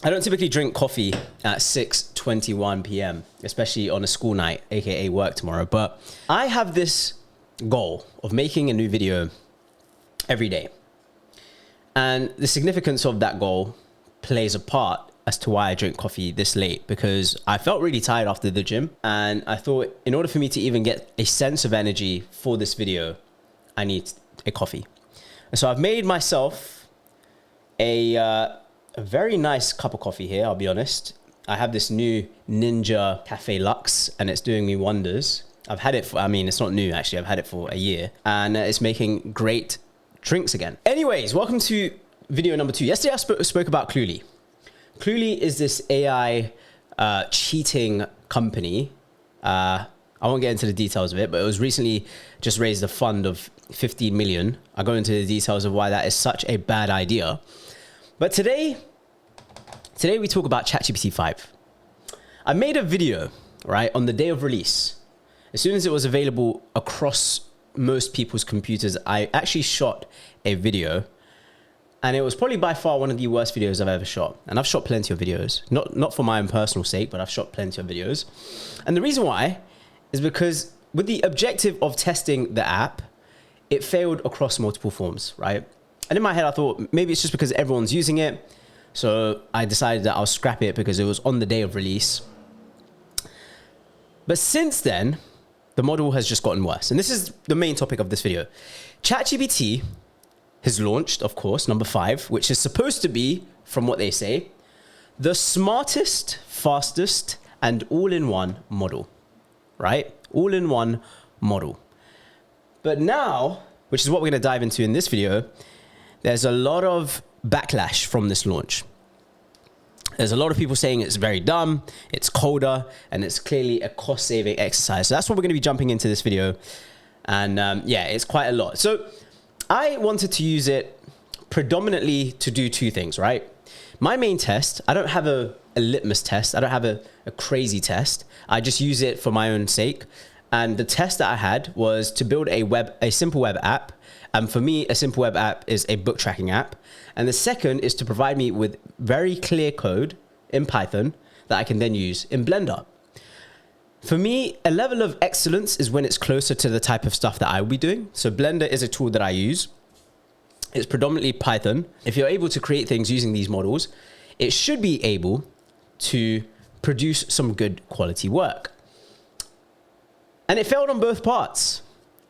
I don't typically drink coffee at 6:21 p.m., especially on a school night, aka work tomorrow. But I have this goal of making a new video every day. And the significance of that goal plays a part as to why I drink coffee this late, because I felt really tired after the gym. And I thought in order for me to even get a sense of energy for this video, I need a coffee. And so I've made myself a very nice cup of coffee here, I'll be honest. I have this new Ninja Cafe Luxe and it's doing me wonders. I've had it for, I mean, it's not new actually, I've had it for a year and it's making great drinks again. Anyways, welcome to video number 2. Yesterday I spoke about Cluely. Cluely is this AI cheating company. I won't get into the details of it, but it was recently just raised a fund of 15 million. I'll go into the details of why that is such a bad idea. But today we talk about ChatGPT 5. I made a video, right, on the day of release. As soon as it was available across most people's computers, I actually shot a video. And it was probably by far one of the worst videos I've ever shot. And I've shot plenty of videos. Not for my own personal sake, but I've shot plenty of videos. And the reason why is because with the objective of testing the app, it failed across multiple forms, right? And in my head, I thought maybe it's just because everyone's using it. So I decided that I'll scrap it because it was on the day of release. But since then, the model has just gotten worse. And this is the main topic of this video. ChatGPT has launched, of course, number 5, which is supposed to be, from what they say, the smartest, fastest, and all-in-one model, right? All-in-one model. But now, which is what we're going to dive into in this video, there's a lot of backlash from this launch. There's a lot of people saying it's very dumb, it's colder, and it's clearly a cost-saving exercise. So that's what we're going to be jumping into this video. And yeah, it's quite a lot. So I wanted to use it predominantly to do 2 things, right? My main test, I don't have a litmus test. I don't have a crazy test. I just use it for my own sake. And the test that I had was to build a simple web app. And for me, a simple web app is a book tracking app. And the second is to provide me with very clear code in Python that I can then use in Blender. For me, a level of excellence is when it's closer to the type of stuff that I will be doing. So Blender is a tool that I use. It's predominantly Python. If you're able to create things using these models, it should be able to produce some good quality work. And it failed on both parts.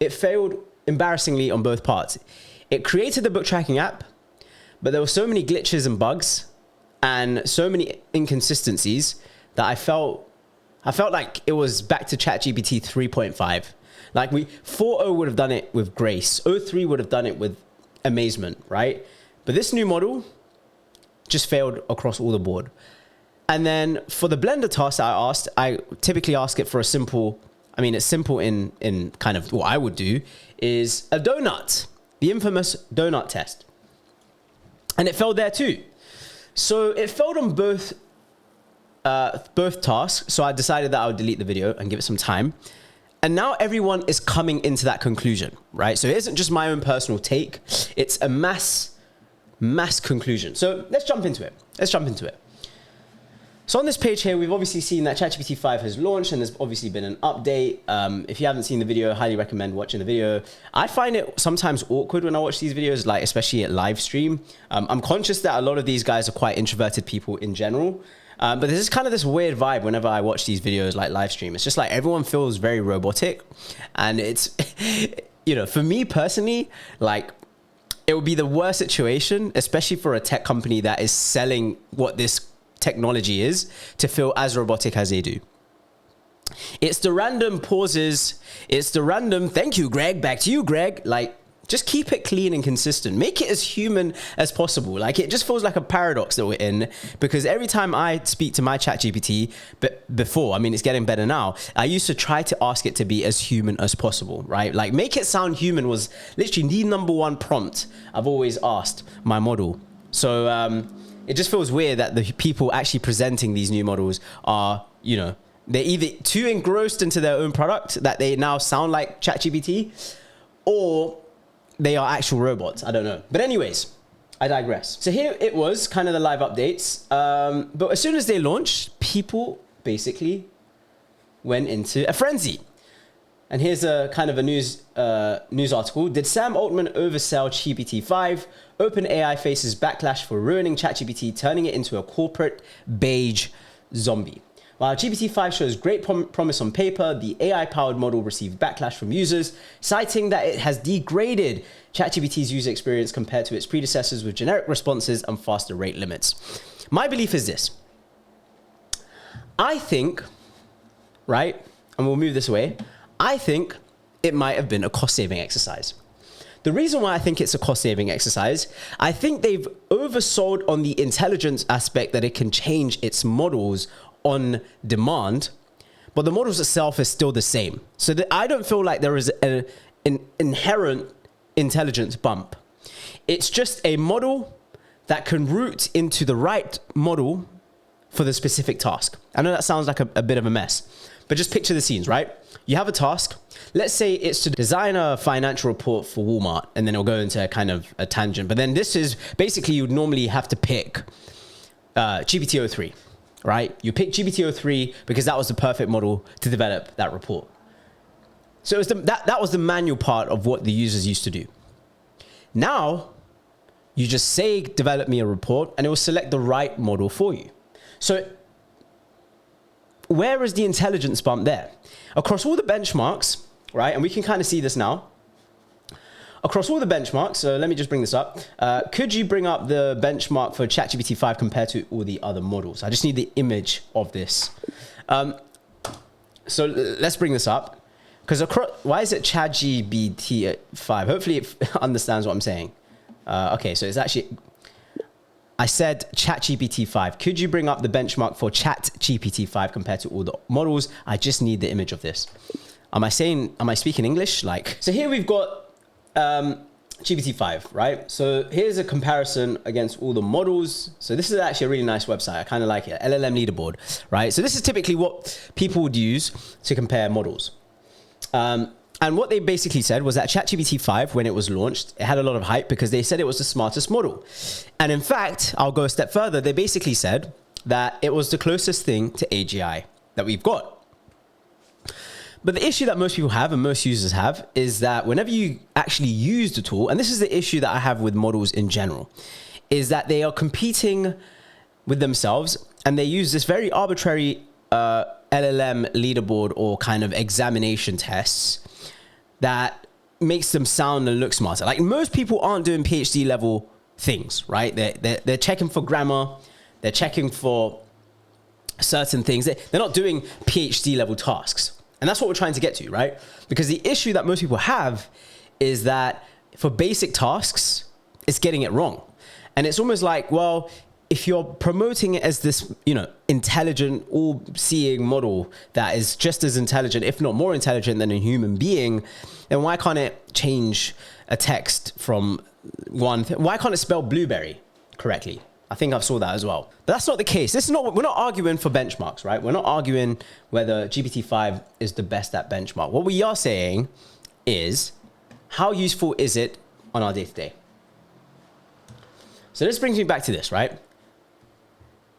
It failed embarrassingly on both parts. It created the book tracking app, but there were so many glitches and bugs and so many inconsistencies that I felt like it was back to ChatGPT 3.5. Like 4.0 would have done it with grace. 0.3 would have done it with amazement, right? But this new model just failed across all the board. And then for the Blender task that I asked, I typically ask it for a simple, it's simple in kind of what I would do, is a donut, the infamous donut test. And it failed there too. So it failed on both tasks. So I decided that I would delete the video and give it some time. And now everyone is coming into that conclusion, right? So it isn't just my own personal take. It's a mass conclusion. So let's jump into it. So on this page here, we've obviously seen that ChatGPT 5 has launched and there's obviously been an update. If you haven't seen the video, I highly recommend watching the video. I find it sometimes awkward when I watch these videos, like especially at live stream. I'm conscious that a lot of these guys are quite introverted people in general. But there's just kind of this weird vibe whenever I watch these videos like live stream. It's just like everyone feels very robotic. And it's, for me personally, like it would be the worst situation, especially for a tech company that is selling what this technology is, to feel as robotic as they do. It's the random pauses. It's the random, thank you, Greg. Back to you, Greg. Like, just keep it clean and consistent. Make it as human as possible. Like, it just feels like a paradox that we're in, because every time I speak to my ChatGPT, but before, it's getting better now, I used to try to ask it to be as human as possible, right? Like, make it sound human was literally the number 1 prompt I've always asked my model. So, it just feels weird that the people actually presenting these new models are, they're either too engrossed into their own product that they now sound like ChatGPT, or they are actual robots. I don't know. But anyways, I digress. So here it was, kind of the live updates. But as soon as they launched, people basically went into a frenzy. And here's a kind of a news article. Did Sam Altman oversell GPT-5? OpenAI faces backlash for ruining ChatGPT, turning it into a corporate beige zombie. While GPT-5 shows great promise on paper, the AI-powered model received backlash from users, citing that it has degraded ChatGPT's user experience compared to its predecessors with generic responses and faster rate limits. My belief is this. I think, right, and we'll move this away, I think it might have been a cost-saving exercise. The reason why I think it's a cost-saving exercise, I think they've oversold on the intelligence aspect that it can change its models on demand, but the models itself is still the same. So I don't feel like there is an inherent intelligence bump. It's just a model that can route into the right model for the specific task. I know that sounds like a bit of a mess, but just picture the scenes, right? You have a task. Let's say it's to design a financial report for Walmart, and then it'll go into kind of a tangent. But then this is basically, you'd normally have to pick GPT-03, right? You pick GPT-03 because that was the perfect model to develop that report. So it was that was the manual part of what the users used to do. Now, you just say, develop me a report, and it will select the right model for you. So where is the intelligence bump there? Across all the benchmarks, right? And we can kind of see this now. Across all the benchmarks, so let me just bring this up. Could you bring up the benchmark for ChatGPT 5 compared to all the other models? I just need the image of this. So let's bring this up. Because why is it ChatGPT 5? Hopefully it understands what I'm saying. Okay, so it's actually, I said ChatGPT 5. Could you bring up the benchmark for ChatGPT 5 compared to all the models? I just need the image of this. Am I speaking English? So here we've got GPT-5, right? So here's a comparison against all the models. So this is actually a really nice website. I kind of like it. LLM leaderboard, right? So this is typically what people would use to compare models. And what they basically said was that ChatGPT 5, when it was launched, it had a lot of hype because they said it was the smartest model. And in fact, I'll go a step further. They basically said that it was the closest thing to AGI that we've got. But the issue that most people have and most users have is that whenever you actually use the tool, and this is the issue that I have with models in general, is that they are competing with themselves and they use this very arbitrary LLM leaderboard or kind of examination tests that makes them sound and look smarter. Like most people aren't doing PhD level things, right? They're checking for grammar. They're checking for certain things. They're not doing PhD level tasks. And that's what we're trying to get to, right? Because the issue that most people have is that for basic tasks, it's getting it wrong. And it's almost like, well, if you're promoting it as this, intelligent, all-seeing model that is just as intelligent, if not more intelligent than a human being, then why can't it change a text from one thing? Why can't it spell blueberry correctly? I think I saw that as well. But that's not the case. We're not arguing for benchmarks, right? We're not arguing whether GPT-5 is the best at benchmark. What we are saying is, how useful is it on our day-to-day? So this brings me back to this, right?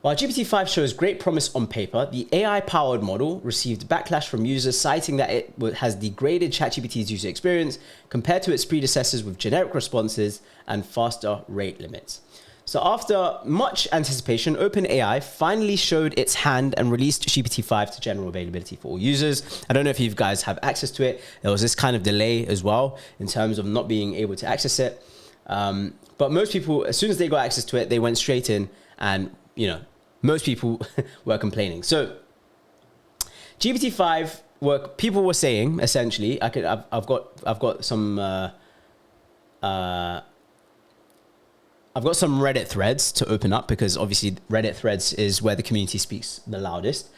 While GPT-5 shows great promise on paper, the AI-powered model received backlash from users citing that it has degraded ChatGPT's user experience compared to its predecessors with generic responses and faster rate limits. So after much anticipation, OpenAI finally showed its hand and released GPT-5 to general availability for all users. I don't know if you guys have access to it. There was this kind of delay as well in terms of not being able to access it. But most people, as soon as they got access to it, they went straight in and, most people were complaining. So GPT-5, people were saying, essentially, I've got some Reddit threads to open up because obviously Reddit threads is where the community speaks the loudest.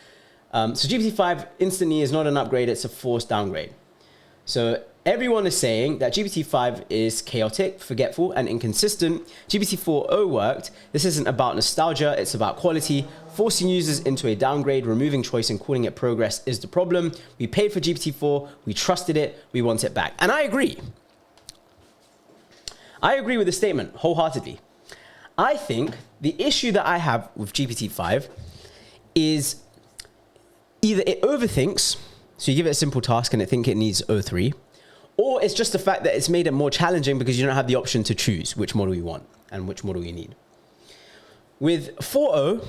So GPT-5 instantly is not an upgrade, it's a forced downgrade. So everyone is saying that GPT-5 is chaotic, forgetful, and inconsistent. GPT-4o worked. This isn't about nostalgia, it's about quality. Forcing users into a downgrade, removing choice, and calling it progress is the problem. We paid for GPT-4, we trusted it, we want it back. And I agree. I agree with the statement wholeheartedly. I think the issue that I have with GPT-5 is either it overthinks, so you give it a simple task and it thinks it needs O3, or it's just the fact that it's made it more challenging because you don't have the option to choose which model you want and which model you need. With 4.0,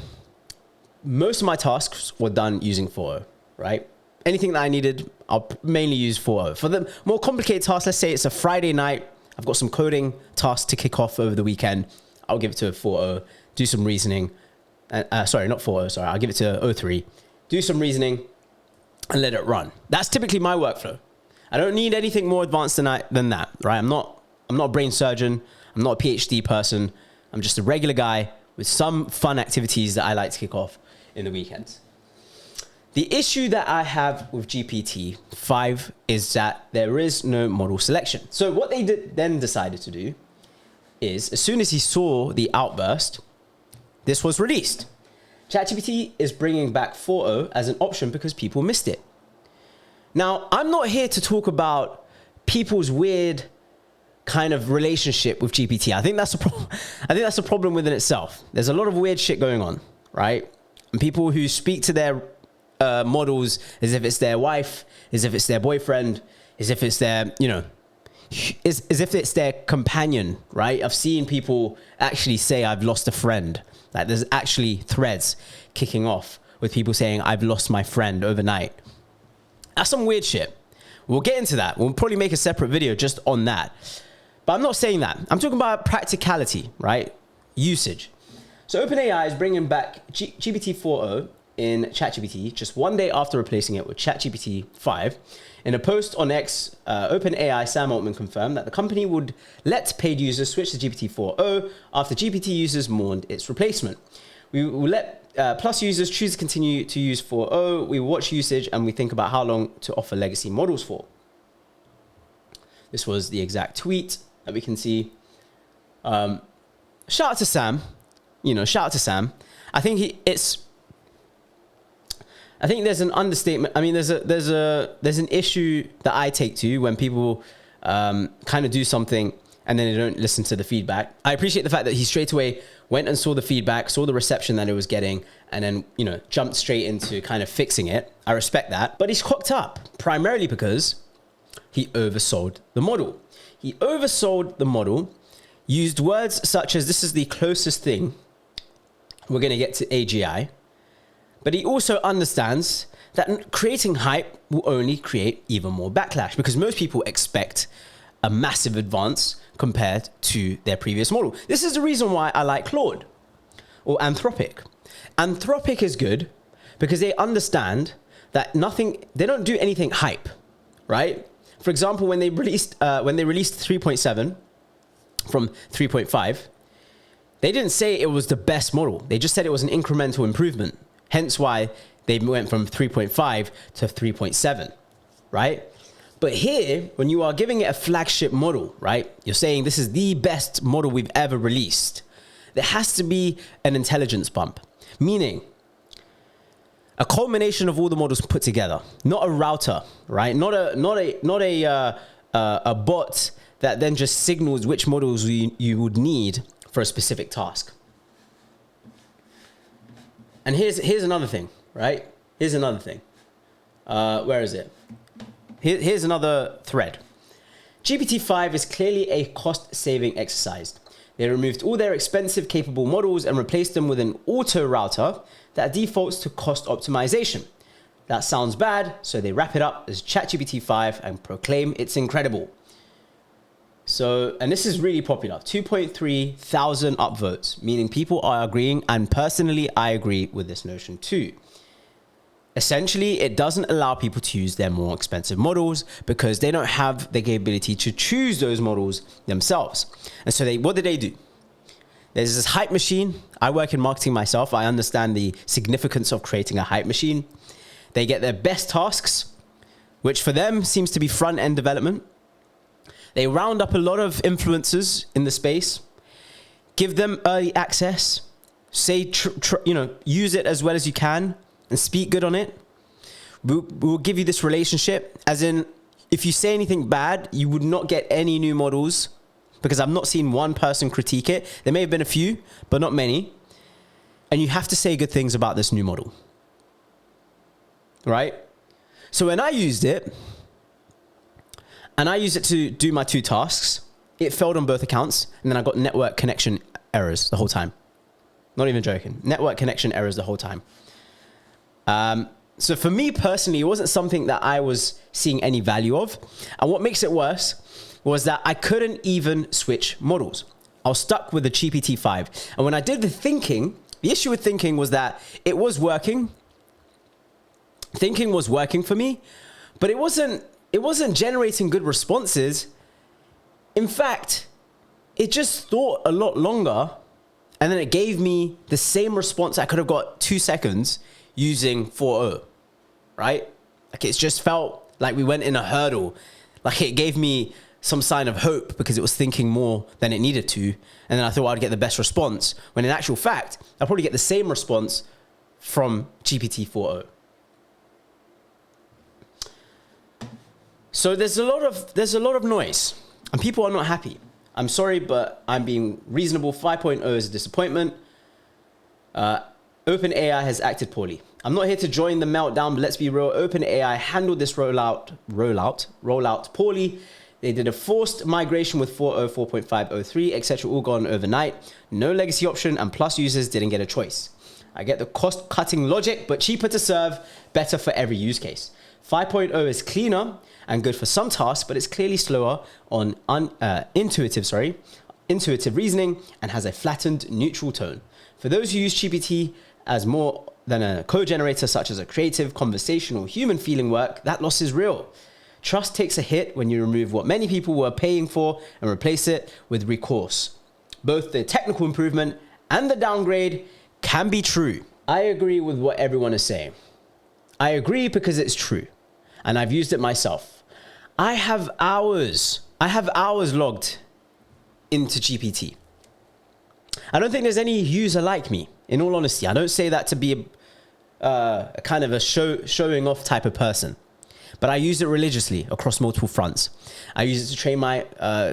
most of my tasks were done using 4.0, right? Anything that I needed, I'll mainly use 4.0. For the more complicated tasks, let's say it's a Friday night, I've got some coding tasks to kick off over the weekend, I'll give it to 4.0, do some reasoning. Sorry, not 4.0, sorry, I'll give it to O3, do some reasoning, and let it run. That's typically my workflow. I don't need anything more advanced than that, right? I'm not a brain surgeon, I'm not a PhD person, I'm just a regular guy with some fun activities that I like to kick off in the weekends. The issue that I have with GPT-5 is that there is no model selection. So what they then decided to do is, as soon as he saw the outburst, this was released. ChatGPT is bringing back 4.0 as an option because people missed it. Now, I'm not here to talk about people's weird kind of relationship with GPT. I think that's a problem. I think that's a problem within itself. There's a lot of weird shit going on, right? And people who speak to their models as if it's their wife, as if it's their boyfriend, as if it's their, as if it's their companion, right? I've seen people actually say, I've lost a friend. Like, there's actually threads kicking off with people saying, I've lost my friend overnight. That's some weird shit. We'll get into that. We'll probably make a separate video just on that. But I'm not saying that. I'm talking about practicality, right? Usage. So OpenAI is bringing back GPT 4.0 in ChatGPT just one day after replacing it with ChatGPT 5. In a post on X, OpenAI Sam Altman confirmed that the company would let paid users switch to GPT 4.0 after GPT users mourned its replacement. We will let Plus users choose to continue to use 4.0. We will watch usage and we think about how long to offer legacy models for. This was the exact tweet that we can see. Shout out to Sam. Shout out to Sam. I think I think there's an understatement. I mean, there's an issue that I take to when people kind of do something and then they don't listen to the feedback. I appreciate the fact that he straight away went and saw the feedback, saw the reception that it was getting, and then, jumped straight into kind of fixing it. I respect that. But he's cocked up primarily because he oversold the model. He oversold the model, used words such as, this is the closest thing we're going to get to AGI. But he also understands that creating hype will only create even more backlash because most people expect a massive advance compared to their previous model. This is the reason why I like Claude or Anthropic. Anthropic is good because they understand that they don't do anything hype, right? For example, when they released 3.7 from 3.5, they didn't say it was the best model. They just said it was an incremental improvement. Hence why they went from 3.5 to 3.7, right? But here, when you are giving it a flagship model, right? You're saying this is the best model we've ever released. There has to be an intelligence bump, meaning a culmination of all the models put together, not a router, right? Not a bot that then just signals which models you would need for a specific task. And here's another thing, right? Here's another thing. Where is it? Here's another thread. GPT-5 is clearly a cost-saving exercise. They removed all their expensive, capable models and replaced them with an auto router that defaults to cost optimization. That sounds bad, so they wrap it up as ChatGPT 5 and proclaim it's incredible. So, and this is really popular, 2.3 thousand upvotes, meaning people are agreeing, and personally, I agree with this notion too. Essentially, it doesn't allow people to use their more expensive models because they don't have the capability to choose those models themselves. And so what did they do? There's this hype machine. I work in marketing myself. I understand the significance of creating a hype machine. They get their best tasks, which for them seems to be front-end development. They round up a lot of influencers in the space, give them early access, say, use it as well as you can, and speak good on it. We'll give you this relationship, as in, if you say anything bad, you would not get any new models because I've not seen one person critique it. There may have been a few, but not many. And you have to say good things about this new model, right? So when I used it, and I used it to do my 2 tasks, it failed on both accounts, and then I got network connection errors the whole time. Not even joking. Network connection errors the whole time. So for me personally, it wasn't something that I was seeing any value of. And what makes it worse was that I couldn't even switch models. I was stuck with the GPT-5. And when I did the thinking, the issue with thinking was that it was working. Thinking was working for me, but it wasn't generating good responses. In fact, it just thought a lot longer, and then it gave me the same response I could have got 2 seconds using 4.0, right? Like, it's just felt like we went in a hurdle. Like, it gave me some sign of hope because it was thinking more than it needed to. And then I thought I'd get the best response, when in actual fact, I'll probably get the same response from GPT 4.0. So there's a lot of noise, and people are not happy. I'm sorry, but I'm being reasonable. 5.0 is a disappointment. OpenAI has acted poorly. I'm not here to join the meltdown, but let's be real. OpenAI handled this rollout poorly. They did a forced migration with 4.0, 4.503, etc. all gone overnight. No legacy option, and Plus users didn't get a choice. I get the cost-cutting logic, but cheaper to serve, better for every use case. 5.0 is cleaner and good for some tasks, but it's clearly slower on intuitive reasoning and has a flattened, neutral tone. For those who use GPT as more than a code generator, such as a creative, conversational, human feeling work, that loss is real. Trust takes a hit when you remove what many people were paying for and replace it with recourse. Both the technical improvement and the downgrade can be true. I agree with what everyone is saying. I agree because it's true, and I've used it myself. I have hours logged into GPT. I don't think there's any user like me, in all honesty. I don't say that to be a kind of a showing off type of person, but I use it religiously across multiple fronts. I use it to train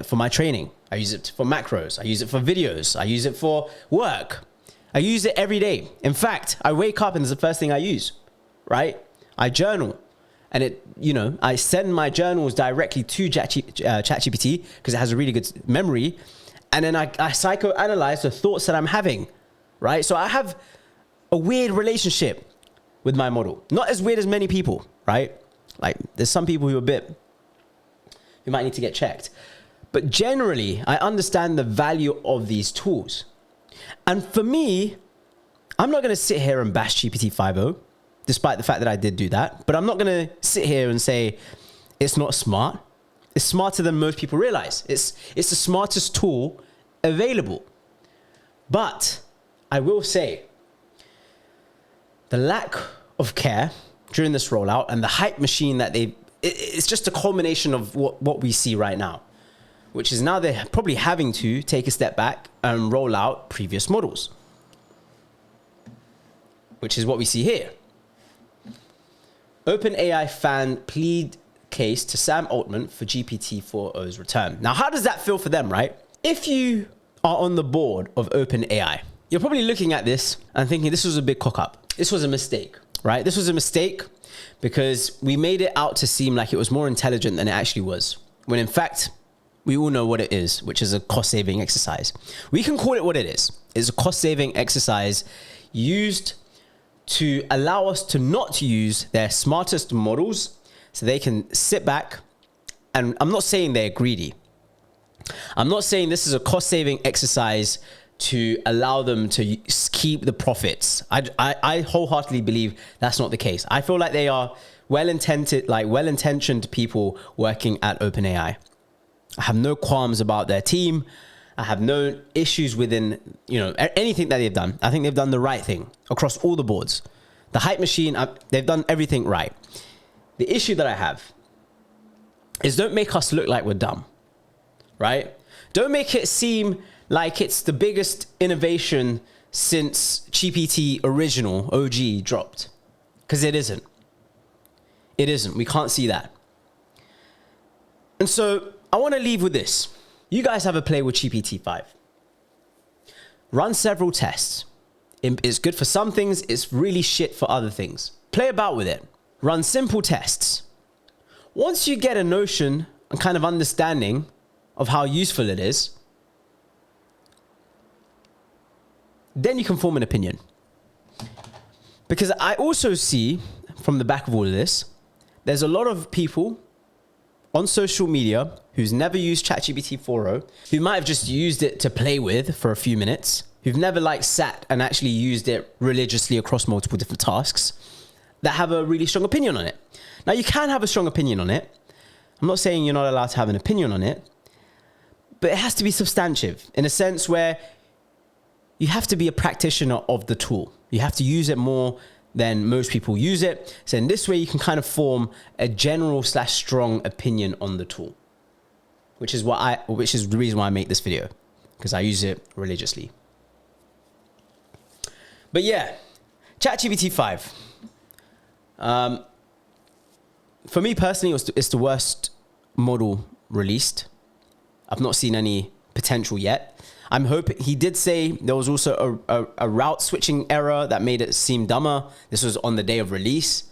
for my training. I use it for macros. I use it for videos. I use it for work. I use it every day. In fact, I wake up and it's the first thing I use, right? I journal. And I send my journals directly to ChatGPT because it has a really good memory. And then I psychoanalyze the thoughts that I'm having, right? So I have a weird relationship with my model. Not as weird as many people, right? Like, there's some people who might need to get checked. But generally, I understand the value of these tools. And for me, I'm not going to sit here and bash GPT 5.0. Despite the fact that I did do that. But I'm not going to sit here and say it's not smart. It's smarter than most people realize. It's the smartest tool available. But I will say the lack of care during this rollout and the hype machine that it's just a culmination of what we see right now, which is now they're probably having to take a step back and roll out previous models, which is what we see here. OpenAI fan plead case to Sam Altman for GPT 4.0's return. Now, how does that feel for them, right? If you are on the board of OpenAI, you're probably looking at this and thinking this was a big cock up. This was a mistake, right? This was a mistake because we made it out to seem like it was more intelligent than it actually was. When in fact, we all know what it is, which is a cost-saving exercise. We can call it what it is. It's a cost-saving exercise used to allow us to not use their smartest models so they can sit back. And I'm not saying they're greedy. I'm not saying this is a cost-saving exercise to allow them to keep the profits. I wholeheartedly believe that's not the case. I feel like they are well-intentioned people working at OpenAI. I have no qualms about their team. I have no issues within, anything that they've done. I think they've done the right thing across all the boards. The hype machine, they've done everything right. The issue that I have is don't make us look like we're dumb, right? Don't make it seem like it's the biggest innovation since GPT original OG dropped, because it isn't. It isn't. We can't see that. And so I want to leave with this. You guys have a play with GPT-5. Run several tests. It's good for some things. It's really shit for other things. Play about with it. Run simple tests. Once you get a notion and kind of understanding of how useful it is, then you can form an opinion. Because I also see from the back of all of this, there's a lot of people on social media who's never used ChatGPT 4.0, who might have just used it to play with for a few minutes, who've never like sat and actually used it religiously across multiple different tasks, that have a really strong opinion on it. Now, you can have a strong opinion on it. I'm not saying you're not allowed to have an opinion on it, but it has to be substantive in a sense where you have to be a practitioner of the tool. You have to use it more than most people use it. So in this way, you can kind of form a general / strong opinion on the tool, which is the reason why I make this video, because I use it religiously. But yeah, ChatGPT 5. For me personally, it's the worst model released. I've not seen any potential yet. I'm hoping, he did say there was also a route switching error that made it seem dumber. This was on the day of release.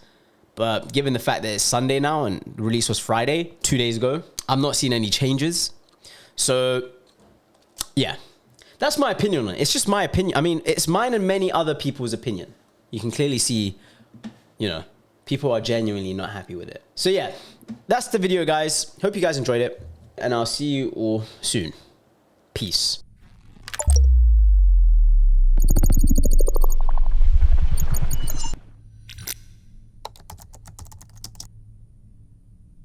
But given the fact that it's Sunday now and the release was Friday, 2 days ago, I'm not seeing any changes. So yeah, that's my opinion on it. It's just my opinion. I mean, it's mine and many other people's opinion. You can clearly see, you know, people are genuinely not happy with it. So yeah, that's the video, guys. Hope you guys enjoyed it, and I'll see you all soon. Peace.